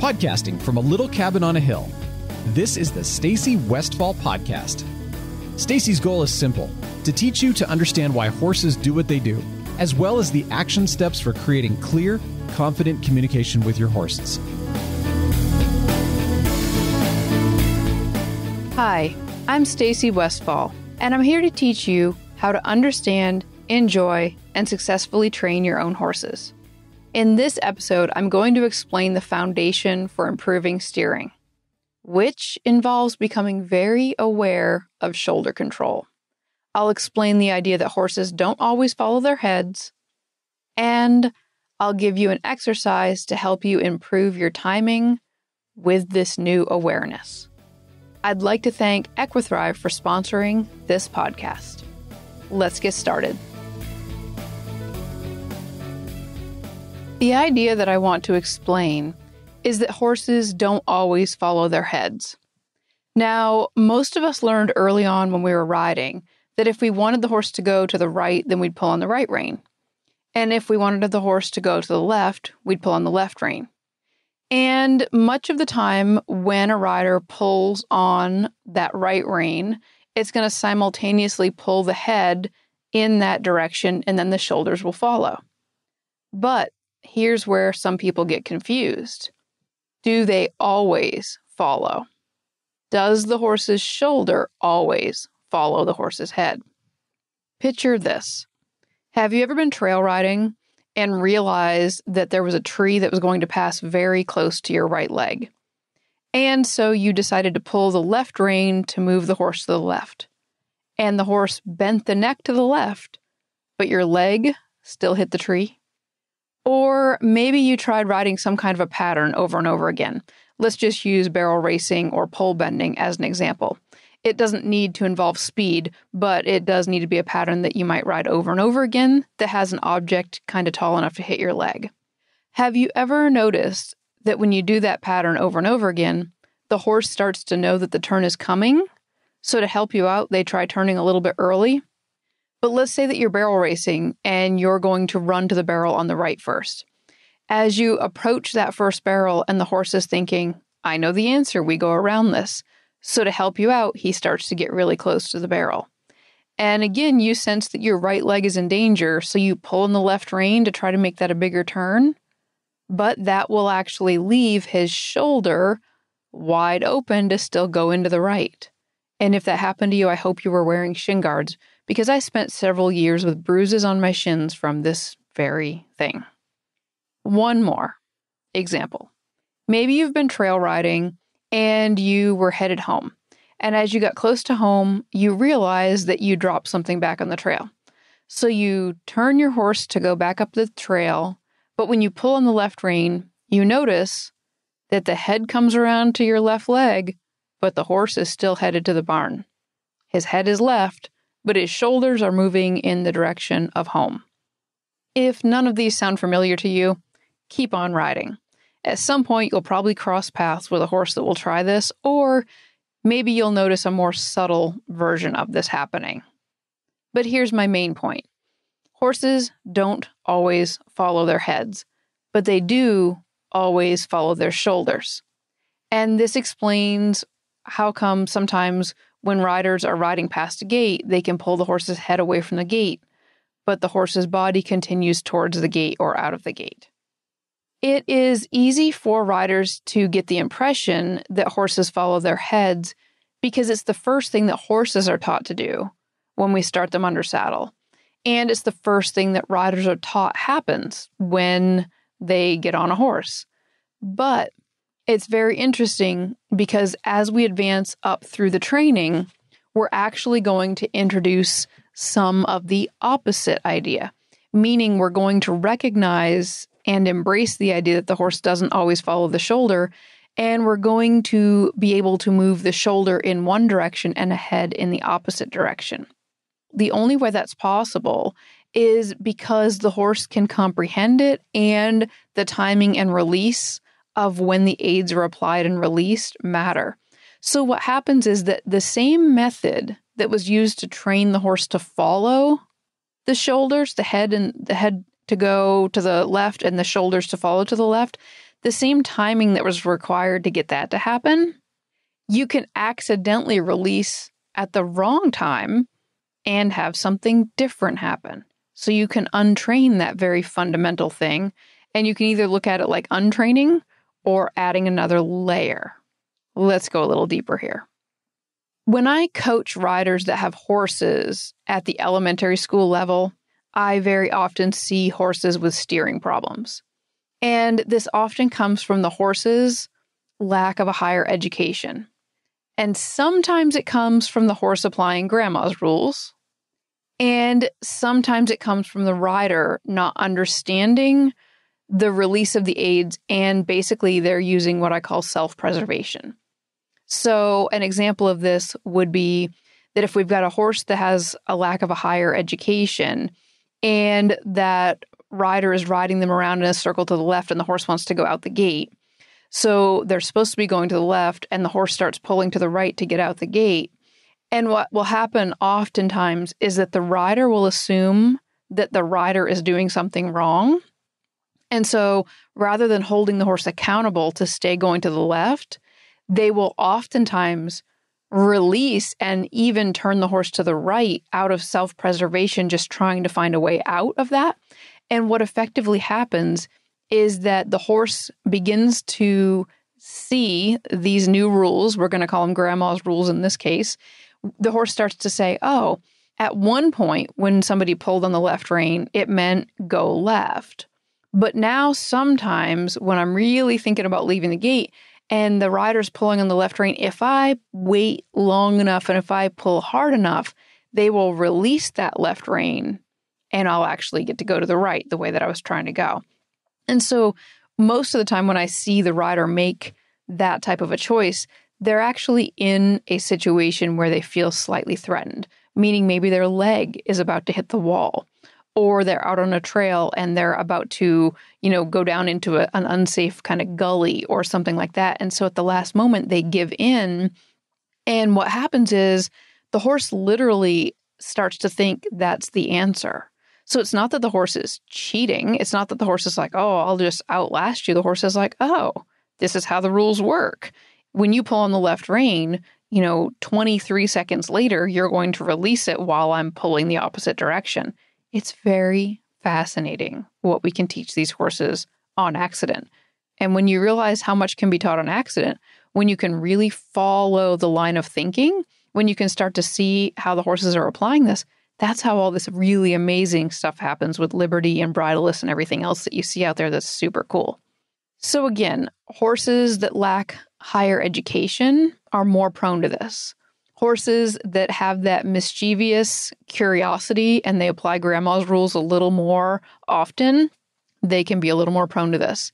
Podcasting from a little cabin on a hill, this is the Stacy Westfall Podcast. Stacy's goal is simple: to teach you to understand why horses do what they do, as well as the action steps for creating clear, confident communication with your horses. Hi, I'm Stacy Westfall, and I'm here to teach you how to understand, enjoy, and successfully train your own horses. In this episode, I'm going to explain the foundation for improving steering, which involves becoming very aware of shoulder control. I'll explain the idea that horses don't always follow their heads, and I'll give you an exercise to help you improve your timing with this new awareness. I'd like to thank Equithrive for sponsoring this podcast. Let's get started. The idea that I want to explain is that horses don't always follow their heads. Now, most of us learned early on when we were riding that if we wanted the horse to go to the right, then we'd pull on the right rein. And if we wanted the horse to go to the left, we'd pull on the left rein. And much of the time when a rider pulls on that right rein, it's going to simultaneously pull the head in that direction, and then the shoulders will follow. But here's where some people get confused. Do they always follow? Does the horse's shoulder always follow the horse's head? Picture this. Have you ever been trail riding and realized that there was a tree that was going to pass very close to your right leg? And so you decided to pull the left rein to move the horse to the left. And the horse bent the neck to the left, but your leg still hit the tree? Or maybe you tried riding some kind of a pattern over and over again. Let's just use barrel racing or pole bending as an example. It doesn't need to involve speed, but it does need to be a pattern that you might ride over and over again that has an object kind of tall enough to hit your leg. Have you ever noticed that when you do that pattern over and over again, the horse starts to know that the turn is coming? So to help you out, they try turning a little bit early. But let's say that you're barrel racing and you're going to run to the barrel on the right first. As you approach that first barrel and the horse is thinking, I know the answer, we go around this. So to help you out, he starts to get really close to the barrel. And again, you sense that your right leg is in danger, so you pull in the left rein to try to make that a bigger turn. But that will actually leave his shoulder wide open to still go into the right. And if that happened to you, I hope you were wearing shin guards, because I spent several years with bruises on my shins from this very thing. One more example. Maybe you've been trail riding and you were headed home. And as you got close to home, you realized that you dropped something back on the trail. So you turn your horse to go back up the trail, but when you pull on the left rein, you notice that the head comes around to your left leg, but the horse is still headed to the barn. His head is left, but his shoulders are moving in the direction of home. If none of these sound familiar to you, keep on riding. At some point, you'll probably cross paths with a horse that will try this, or maybe you'll notice a more subtle version of this happening. But here's my main point. Horses don't always follow their heads, but they do always follow their shoulders. And this explains how come sometimes when riders are riding past a gate, they can pull the horse's head away from the gate, but the horse's body continues towards the gate or out of the gate. It is easy for riders to get the impression that horses follow their heads because it's the first thing that horses are taught to do when we start them under saddle. And it's the first thing that riders are taught happens when they get on a horse. But it's very interesting because as we advance up through the training, we're actually going to introduce some of the opposite idea, meaning we're going to recognize and embrace the idea that the horse doesn't always follow the shoulder, and we're going to be able to move the shoulder in one direction and the head in the opposite direction. The only way that's possible is because the horse can comprehend it, and the timing and release of when the aids are applied and released matter. So what happens is that the same method that was used to train the horse to follow the shoulders, the head to go to the left and the shoulders to follow to the left, the same timing that was required to get that to happen, you can accidentally release at the wrong time and have something different happen. So you can untrain that very fundamental thing, and you can either look at it like untraining or adding another layer. Let's go a little deeper here. When I coach riders that have horses at the elementary school level, I very often see horses with steering problems. And this often comes from the horse's lack of a higher education. And sometimes it comes from the horse applying grandma's rules. And sometimes it comes from the rider not understanding the release of the aids, and basically they're using what I call self-preservation. So an example of this would be that if we've got a horse that has a lack of a higher education and that rider is riding them around in a circle to the left and the horse wants to go out the gate. So they're supposed to be going to the left and the horse starts pulling to the right to get out the gate. And what will happen oftentimes is that the rider will assume that the rider is doing something wrong. And so rather than holding the horse accountable to stay going to the left, they will oftentimes release and even turn the horse to the right out of self-preservation, just trying to find a way out of that. And what effectively happens is that the horse begins to see these new rules. We're going to call them grandma's rules in this case. The horse starts to say, oh, at one point when somebody pulled on the left rein, it meant go left. But now sometimes when I'm really thinking about leaving the gate and the rider's pulling on the left rein, if I wait long enough and if I pull hard enough, they will release that left rein and I'll actually get to go to the right the way that I was trying to go. And so most of the time when I see the rider make that type of a choice, they're actually in a situation where they feel slightly threatened, meaning maybe their leg is about to hit the wall, or they're out on a trail and they're about to, go down into an unsafe kind of gully or something like that. And so at the last moment, they give in. And what happens is the horse literally starts to think that's the answer. So it's not that the horse is cheating. It's not that the horse is like, oh, I'll just outlast you. The horse is like, oh, this is how the rules work. When you pull on the left rein, 23 seconds later, you're going to release it while I'm pulling the opposite direction. It's very fascinating what we can teach these horses on accident. And when you realize how much can be taught on accident, when you can really follow the line of thinking, when you can start to see how the horses are applying this, that's how all this really amazing stuff happens with liberty and bridleless and everything else that you see out there that's super cool. So again, horses that lack higher education are more prone to this. Horses that have that mischievous curiosity and they apply grandma's rules a little more often, they can be a little more prone to this.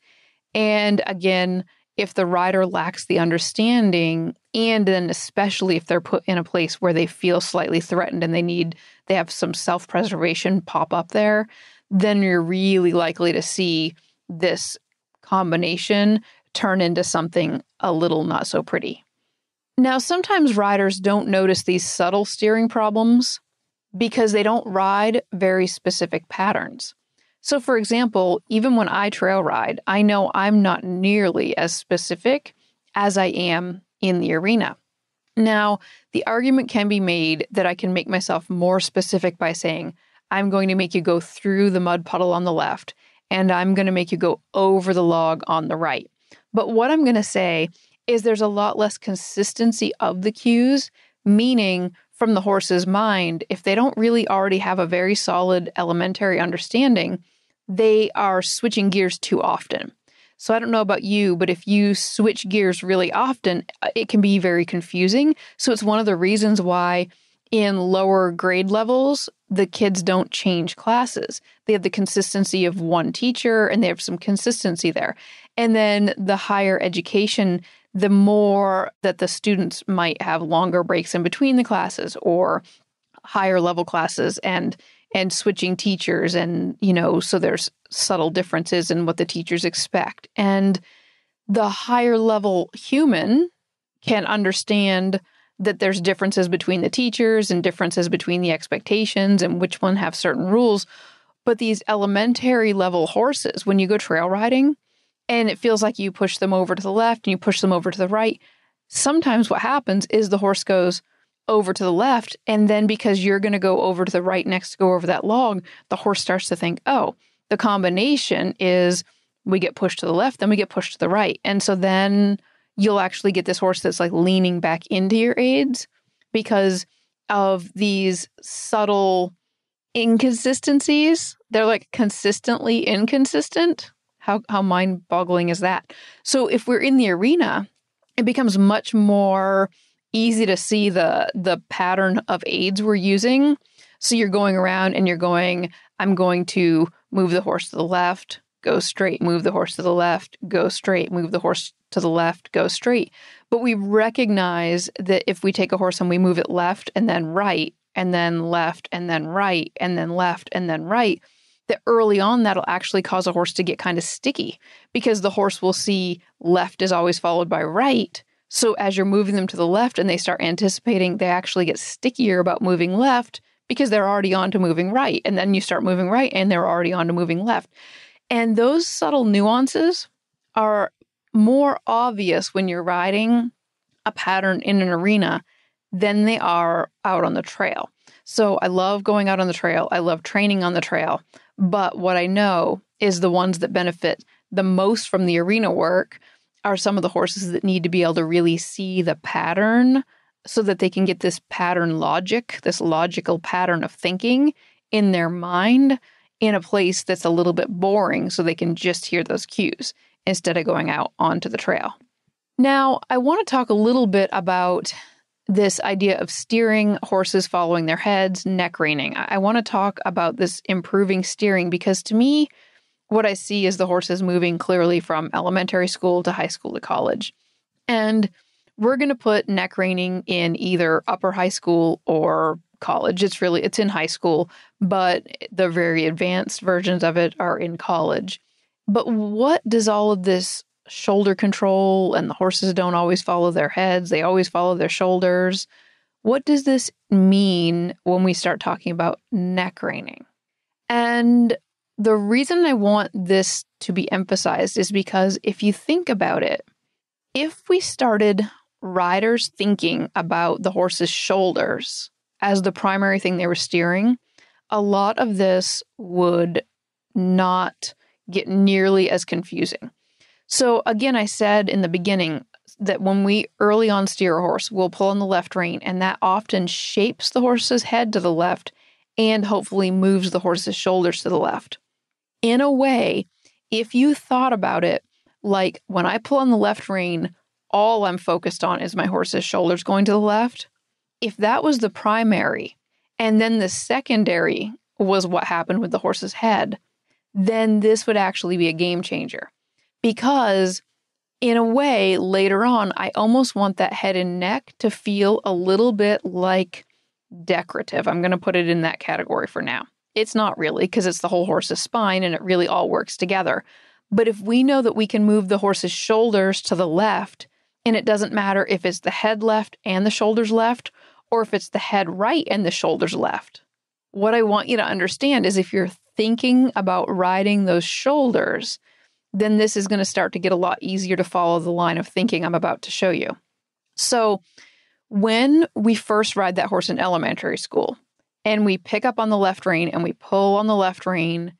And again, if the rider lacks the understanding, and then especially if they're put in a place where they feel slightly threatened and they have some self-preservation pop up there, then you're really likely to see this combination turn into something a little not so pretty. Now, sometimes riders don't notice these subtle steering problems because they don't ride very specific patterns. So, for example, even when I trail ride, I know I'm not nearly as specific as I am in the arena. Now, the argument can be made that I can make myself more specific by saying, I'm going to make you go through the mud puddle on the left, and I'm going to make you go over the log on the right. But what I'm going to say is there's a lot less consistency of the cues, meaning from the horse's mind, if they don't really already have a very solid elementary understanding, they are switching gears too often. So I don't know about you, but if you switch gears really often, it can be very confusing. So it's one of the reasons why in lower grade levels, the kids don't change classes. They have the consistency of one teacher and they have some consistency there. And then the higher education, the more that the students might have longer breaks in between the classes or higher level classes and switching teachers. And, so there's subtle differences in what the teachers expect. And the higher level human can understand that there's differences between the teachers and differences between the expectations and which one have certain rules. But these elementary level horses, when you go trail riding, and it feels like you push them over to the left and you push them over to the right. Sometimes what happens is the horse goes over to the left, and then because you're going to go over to the right next to go over that log, the horse starts to think, oh, the combination is we get pushed to the left, then we get pushed to the right. And so then you'll actually get this horse that's like leaning back into your aids because of these subtle inconsistencies. They're like consistently inconsistent. How mind-boggling is that? So if we're in the arena, it becomes much more easy to see the pattern of aids we're using. So you're going around and you're going, I'm going to move the horse to the left, go straight, move the horse to the left, go straight, move the horse to the left, go straight. But we recognize that if we take a horse and we move it left and then right, and then left and then right, and then left and then right, that early on that'll actually cause a horse to get kind of sticky because the horse will see left is always followed by right. So as you're moving them to the left and they start anticipating, they actually get stickier about moving left because they're already on to moving right. And then you start moving right and they're already on to moving left. And those subtle nuances are more obvious when you're riding a pattern in an arena than they are out on the trail. So I love going out on the trail. I love training on the trail. But what I know is the ones that benefit the most from the arena work are some of the horses that need to be able to really see the pattern so that they can get this pattern logic, this logical pattern of thinking in their mind in a place that's a little bit boring so they can just hear those cues instead of going out onto the trail. Now, I want to talk a little bit about this idea of steering, horses following their heads, neck reining. I want to talk about this improving steering because to me, what I see is the horses moving clearly from elementary school to high school to college. And we're going to put neck reining in either upper high school or college. It's in high school, but the very advanced versions of it are in college. But what does all of this shoulder control and the horses don't always follow their heads, they always follow their shoulders? What does this mean when we start talking about neck reining? And the reason I want this to be emphasized is because if you think about it, if we started riders thinking about the horse's shoulders as the primary thing they were steering, a lot of this would not get nearly as confusing. So again, I said in the beginning that when we early on steer a horse, we'll pull on the left rein, and that often shapes the horse's head to the left and hopefully moves the horse's shoulders to the left. In a way, if you thought about it, like when I pull on the left rein, all I'm focused on is my horse's shoulders going to the left. If that was the primary, and then the secondary was what happened with the horse's head, then this would actually be a game changer. Because in a way, later on, I almost want that head and neck to feel a little bit like decorative. I'm going to put it in that category for now. It's not really, because it's the whole horse's spine and it really all works together. But if we know that we can move the horse's shoulders to the left, and it doesn't matter if it's the head left and the shoulders left, or if it's the head right and the shoulders left. What I want you to understand is if you're thinking about riding those shoulders, then this is going to start to get a lot easier to follow the line of thinking I'm about to show you. So when we first ride that horse in elementary school, and we pick up on the left rein and we pull on the left rein,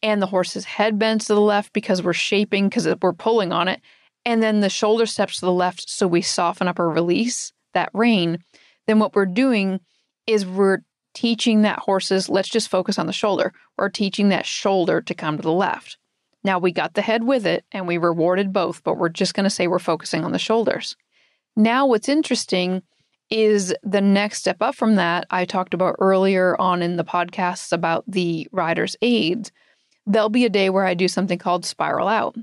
and the horse's head bends to the left because we're shaping, because we're pulling on it, and then the shoulder steps to the left so we soften up or release that rein, then what we're doing is we're teaching that horse's, let's just focus on the shoulder, we're teaching that shoulder to come to the left. Now we got the head with it and we rewarded both, but we're just going to say we're focusing on the shoulders. Now what's interesting is the next step up from that, I talked about earlier on in the podcasts about the rider's aids. There'll be a day where I do something called spiral out.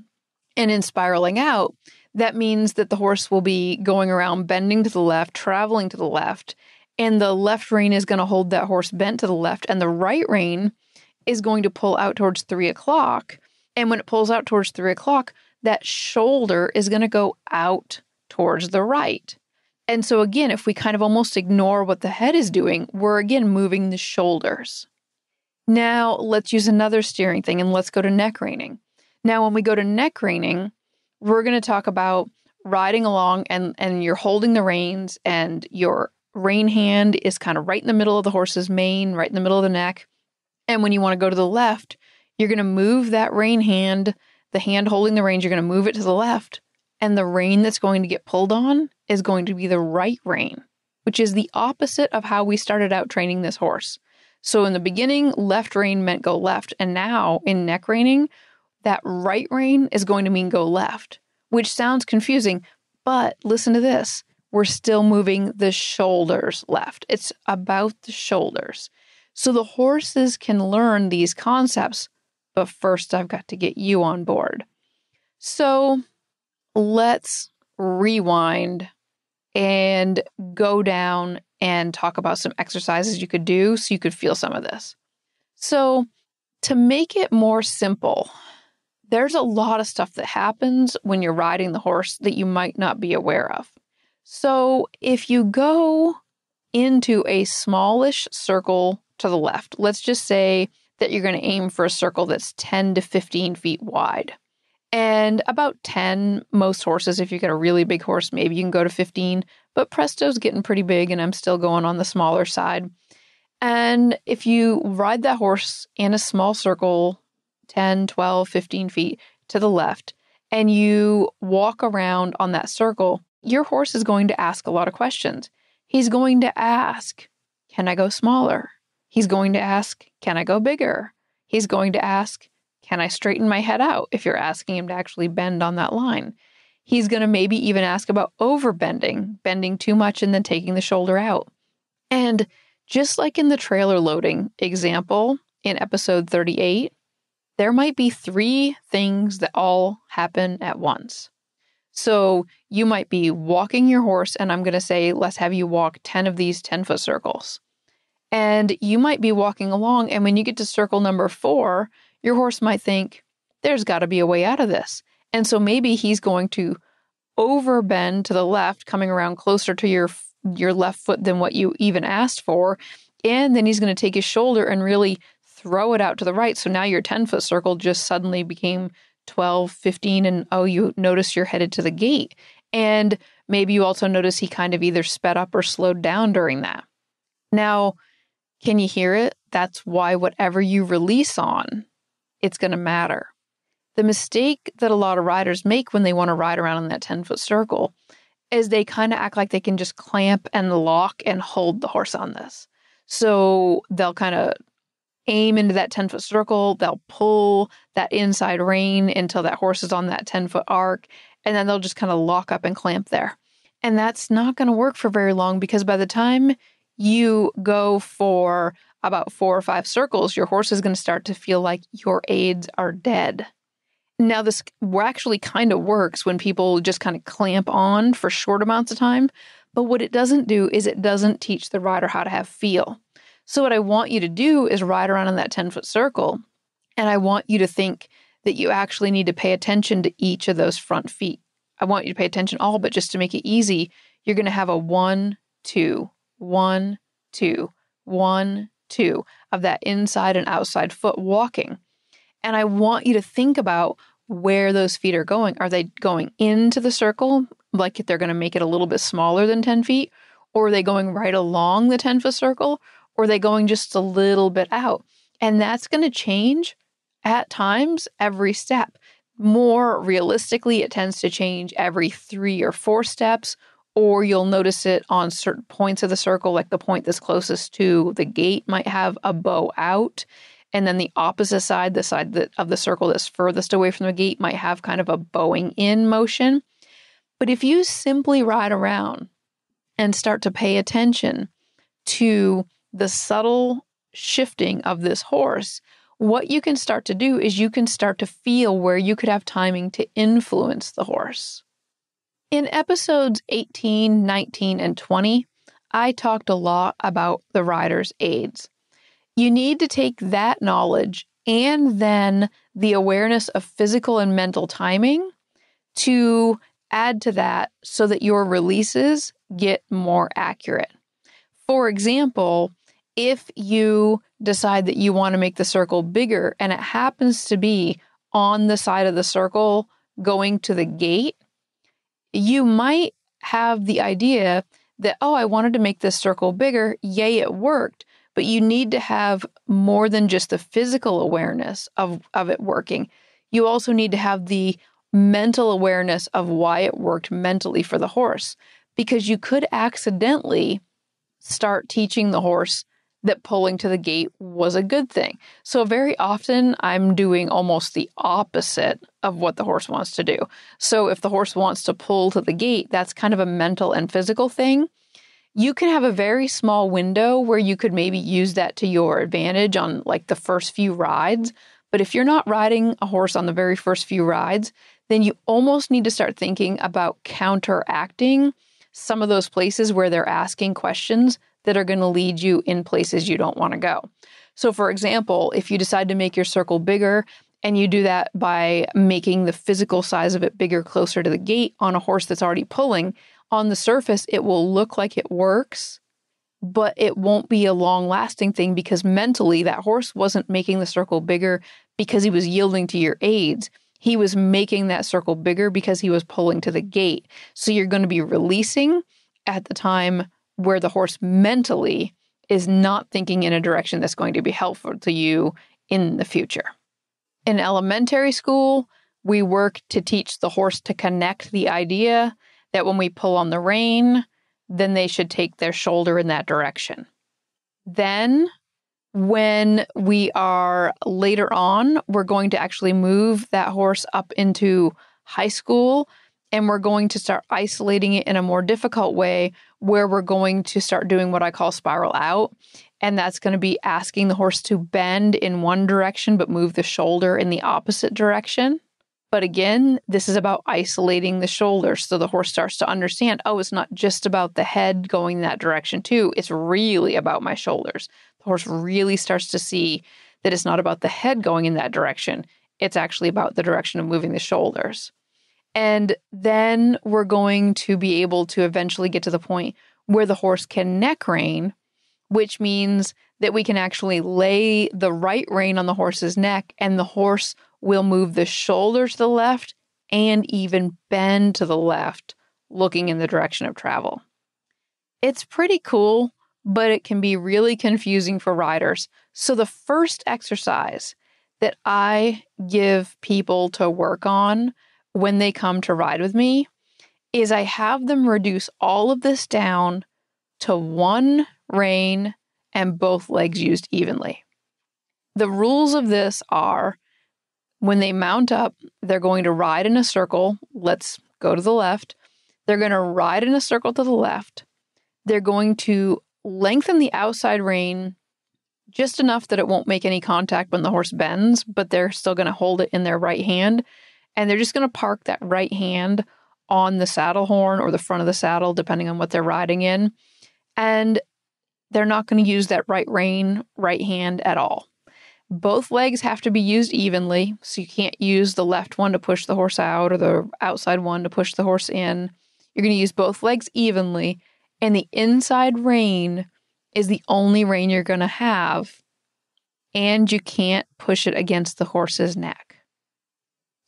And in spiraling out, that means that the horse will be going around bending to the left, traveling to the left, and the left rein is going to hold that horse bent to the left, and the right rein is going to pull out towards 3 o'clock. And when it pulls out towards 3 o'clock, that shoulder is going to go out towards the right. And so again, if we kind of almost ignore what the head is doing, we're again moving the shoulders. Now let's use another steering thing and let's go to neck reining. Now, when we go to neck reining, we're going to talk about riding along and you're holding the reins and your rein hand is kind of right in the middle of the horse's mane, right in the middle of the neck. And when you want to go to the left, you're going to move that rein hand, the hand holding the reins, you're going to move it to the left. And the rein that's going to get pulled on is going to be the right rein, which is the opposite of how we started out training this horse. So in the beginning, left rein meant go left. And now in neck reining, that right rein is going to mean go left, which sounds confusing, but listen to this. We're still moving the shoulders left. It's about the shoulders. So the horses can learn these concepts, but first I've got to get you on board. So let's rewind and go down and talk about some exercises you could do so you could feel some of this. So to make it more simple, there's a lot of stuff that happens when you're riding the horse that you might not be aware of. So if you go into a smallish circle to the left, let's just say that you're going to aim for a circle that's 10 to 15 feet wide. And about 10, most horses, if you get a really big horse, maybe you can go to 15, but Presto's getting pretty big and I'm still going on the smaller side. And if you ride that horse in a small circle, 10, 12, 15 feet to the left, and you walk around on that circle, your horse is going to ask a lot of questions. He's going to ask, can I go smaller? He's going to ask, can I go bigger? He's going to ask, can I straighten my head out if you're asking him to actually bend on that line? He's going to maybe even ask about overbending, bending too much and then taking the shoulder out. And just like in the trailer loading example in episode 38, there might be 3 things that all happen at once. So you might be walking your horse, and I'm going to say, let's have you walk 10 of these 10-foot circles. And you might be walking along, and when you get to circle number 4, your horse might think, there's got to be a way out of this. And so maybe he's going to overbend to the left, coming around closer to your left foot than what you even asked for. And then he's going to take his shoulder and really throw it out to the right. So now your 10-foot circle just suddenly became 12, 15, and you notice you're headed to the gate. And maybe you also notice he kind of either sped up or slowed down during that. Now, can you hear it? That's why whatever you release on, it's going to matter. The mistake that a lot of riders make when they want to ride around in that 10-foot circle is they kind of act like they can just clamp and lock and hold the horse on this. So they'll kind of aim into that 10-foot circle, they'll pull that inside rein until that horse is on that 10-foot arc, and then they'll just kind of lock up and clamp there. And that's not going to work for very long, because by the time you go for about 4 or 5 circles, your horse is going to start to feel like your aids are dead. Now, this actually kind of works when people just kind of clamp on for short amounts of time, but what it doesn't do is it doesn't teach the rider how to have feel. So what I want you to do is ride around in that 10-foot circle, and I want you to think that you actually need to pay attention to each of those front feet. I want you to pay attention all, but just to make it easy, you're going to have a 1, 2, 1, 2, 1, 2 of that inside and outside foot walking. And I want you to think about where those feet are going. Are they going into the circle, like if they're going to make it a little bit smaller than 10 feet? Or are they going right along the 10-foot circle? Or are they going just a little bit out? And that's going to change at times every step. More realistically, it tends to change every 3 or 4 steps, or you'll notice it on certain points of the circle, like the point that's closest to the gate might have a bow out. And then the opposite side, the side of the circle that's furthest away from the gate, might have kind of a bowing in motion. But if you simply ride around and start to pay attention to the subtle shifting of this horse, what you can start to do is you can start to feel where you could have timing to influence the horse. In episodes 18, 19, and 20, I talked a lot about the rider's aids. You need to take that knowledge and then the awareness of physical and mental timing to add to that so that your releases get more accurate. For example, if you decide that you want to make the circle bigger and it happens to be on the side of the circle going to the gate, you might have the idea that, oh, I wanted to make this circle bigger. Yay, it worked. But you need to have more than just the physical awareness of it working. You also need to have the mental awareness of why it worked mentally for the horse, because you could accidentally start teaching the horse that pulling to the gate was a good thing. So very often I'm doing almost the opposite of what the horse wants to do. So if the horse wants to pull to the gate, that's kind of a mental and physical thing. You can have a very small window where you could maybe use that to your advantage on like the first few rides. But if you're not riding a horse on the very first few rides, then you almost need to start thinking about counteracting some of those places where they're asking questions that are going to lead you in places you don't want to go. So for example, if you decide to make your circle bigger and you do that by making the physical size of it bigger closer to the gate on a horse that's already pulling, on the surface, it will look like it works, but it won't be a long-lasting thing because mentally that horse wasn't making the circle bigger because he was yielding to your aids. He was making that circle bigger because he was pulling to the gate. So you're going to be releasing at the time where the horse mentally is not thinking in a direction that's going to be helpful to you in the future. In elementary school, we work to teach the horse to connect the idea that when we pull on the rein, then they should take their shoulder in that direction. Then, when we are later on, we're going to actually move that horse up into high school, and we're going to start isolating it in a more difficult way where we're going to start doing what I call spiral out. And that's going to be asking the horse to bend in one direction, but move the shoulder in the opposite direction. But again, this is about isolating the shoulder. So the horse starts to understand, oh, it's not just about the head going that direction too. It's really about my shoulders. The horse really starts to see that it's not about the head going in that direction. It's actually about the direction of moving the shoulders. And then we're going to be able to eventually get to the point where the horse can neck rein, which means that we can actually lay the right rein on the horse's neck and the horse will move the shoulder to the left and even bend to the left, looking in the direction of travel. It's pretty cool, but it can be really confusing for riders. So the first exercise that I give people to work on when they come to ride with me is I have them reduce all of this down to one rein and both legs used evenly. The rules of this are when they mount up, they're going to ride in a circle. Let's go to the left. They're going to ride in a circle to the left. They're going to lengthen the outside rein just enough that it won't make any contact when the horse bends, but they're still going to hold it in their right hand. And they're just going to park that right hand on the saddle horn or the front of the saddle, depending on what they're riding in. And they're not going to use that right rein, right hand at all. Both legs have to be used evenly, so you can't use the left one to push the horse out or the outside one to push the horse in. You're going to use both legs evenly, and the inside rein is the only rein you're going to have, and you can't push it against the horse's neck.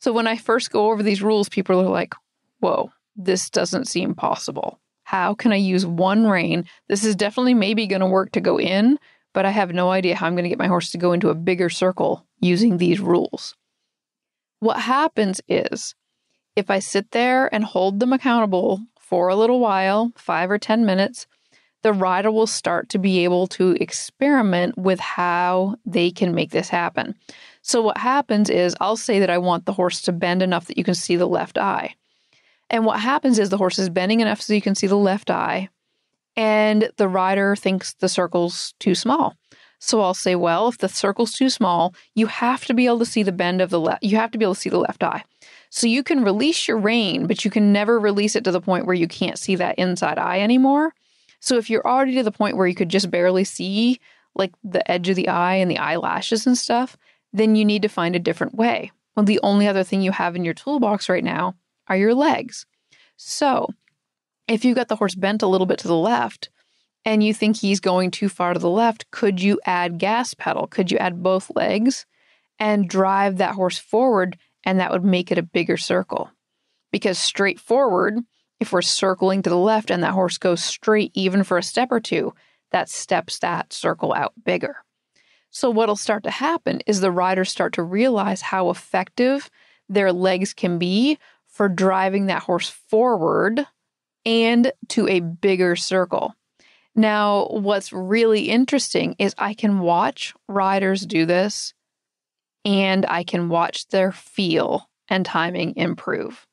So when I first go over these rules, people are like, whoa, this doesn't seem possible. How can I use one rein? This is definitely maybe going to work to go in, but I have no idea how I'm going to get my horse to go into a bigger circle using these rules. What happens is, if I sit there and hold them accountable for a little while, 5 or 10 minutes, the rider will start to be able to experiment with how they can make this happen. So what happens is, I'll say that I want the horse to bend enough that you can see the left eye. And what happens is the horse is bending enough so you can see the left eye, and the rider thinks the circle's too small. So I'll say, well, if the circle's too small, you have to be able to see the bend of the left. You have to be able to see the left eye. So you can release your rein, but you can never release it to the point where you can't see that inside eye anymore. So if you're already to the point where you could just barely see like the edge of the eye and the eyelashes and stuff, then you need to find a different way. Well, the only other thing you have in your toolbox right now are your legs. So if you've got the horse bent a little bit to the left and you think he's going too far to the left, could you add gas pedal? Could you add both legs and drive that horse forward, and that would make it a bigger circle. Because straight forward, if we're circling to the left and that horse goes straight even for a step or two, that steps that circle out bigger. So what'll start to happen is the riders start to realize how effective their legs can be for driving that horse forward and to a bigger circle. Now, what's really interesting is I can watch riders do this, and I can watch their feel and timing improve.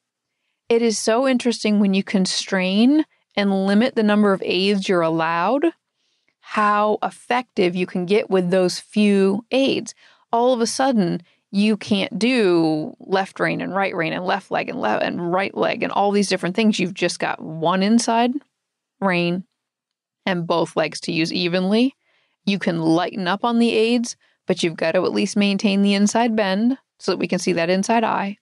It is so interesting when you constrain and limit the number of aids you're allowed, how effective you can get with those few aids. All of a sudden, you can't do left rein and right rein and left leg and right leg and all these different things. You've just got one inside rein and both legs to use evenly. You can lighten up on the aids, but you've got to at least maintain the inside bend so that we can see that inside eye.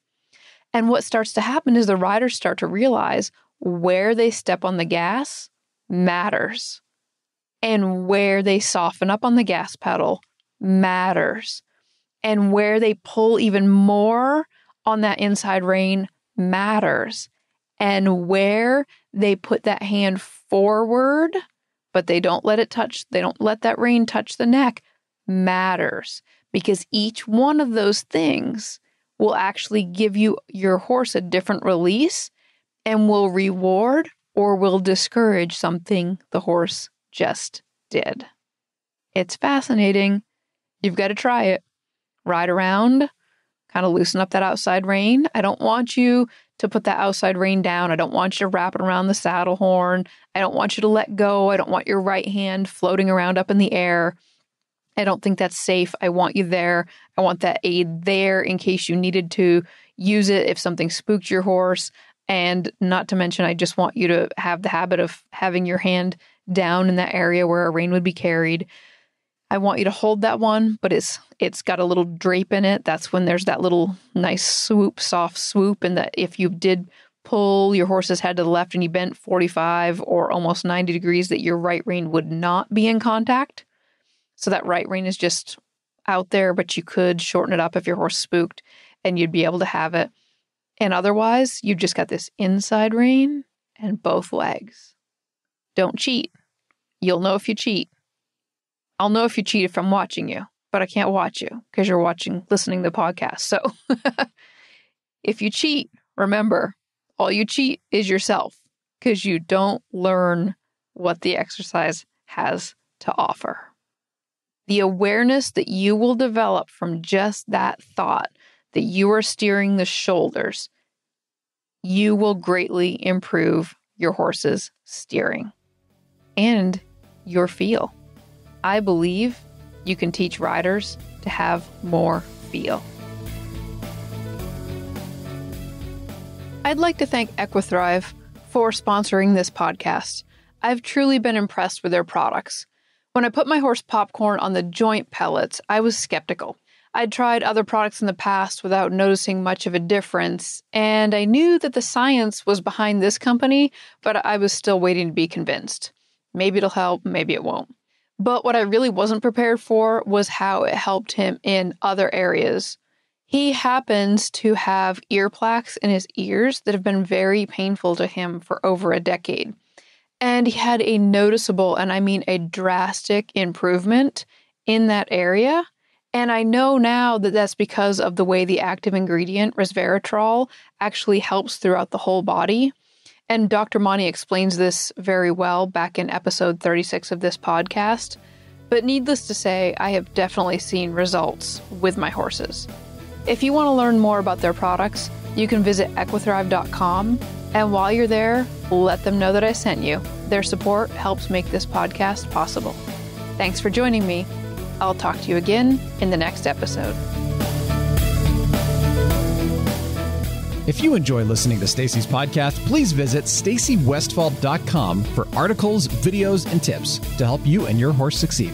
And what starts to happen is the riders start to realize where they step on the gas matters. And where they soften up on the gas pedal matters. And where they pull even more on that inside rein matters. And where they put that hand forward, but they don't let that rein touch the neck, matters. Because each one of those things will actually give your horse a different release and will reward or will discourage something the horse just did. It's fascinating. You've got to try it. Ride around, kind of loosen up that outside rein. I don't want you to put that outside rein down. I don't want you to wrap it around the saddle horn. I don't want you to let go. I don't want your right hand floating around up in the air. I don't think that's safe. I want you there. I want that aid there in case you needed to use it if something spooked your horse. And not to mention, I just want you to have the habit of having your hand down in that area where a rein would be carried. I want you to hold that one, but it's got a little drape in it. That's when there's that little nice swoop, soft swoop. And that if you did pull your horse's head to the left and you bent 45 or almost 90 degrees, that your right rein would not be in contact. So that right rein is just out there, but you could shorten it up if your horse spooked and you'd be able to have it. And otherwise, you've just got this inside rein and both legs. Don't cheat. You'll know if you cheat. I'll know if you cheat if I'm watching you, but I can't watch you because you're listening to the podcast. So if you cheat, remember, all you cheat is yourself because you don't learn what the exercise has to offer. The awareness that you will develop from just that thought that you are steering the shoulders, you will greatly improve your horse's steering and your feel. I believe you can teach riders to have more feel. I'd like to thank Equithrive for sponsoring this podcast. I've truly been impressed with their products. When I put my horse Popcorn on the joint pellets, I was skeptical. I'd tried other products in the past without noticing much of a difference, and I knew that the science was behind this company, but I was still waiting to be convinced. Maybe it'll help, maybe it won't. But what I really wasn't prepared for was how it helped him in other areas. He happens to have ear plaques in his ears that have been very painful to him for over a decade. And he had a noticeable, and I mean a drastic improvement in that area. And I know now that that's because of the way the active ingredient, resveratrol, actually helps throughout the whole body. And Dr. Monty explains this very well back in episode 36 of this podcast. But needless to say, I have definitely seen results with my horses. If you want to learn more about their products, you can visit equithrive.com. And while you're there, let them know that I sent you. Their support helps make this podcast possible. Thanks for joining me. I'll talk to you again in the next episode. If you enjoy listening to Stacy's podcast, please visit stacywestfall.com for articles, videos, and tips to help you and your horse succeed.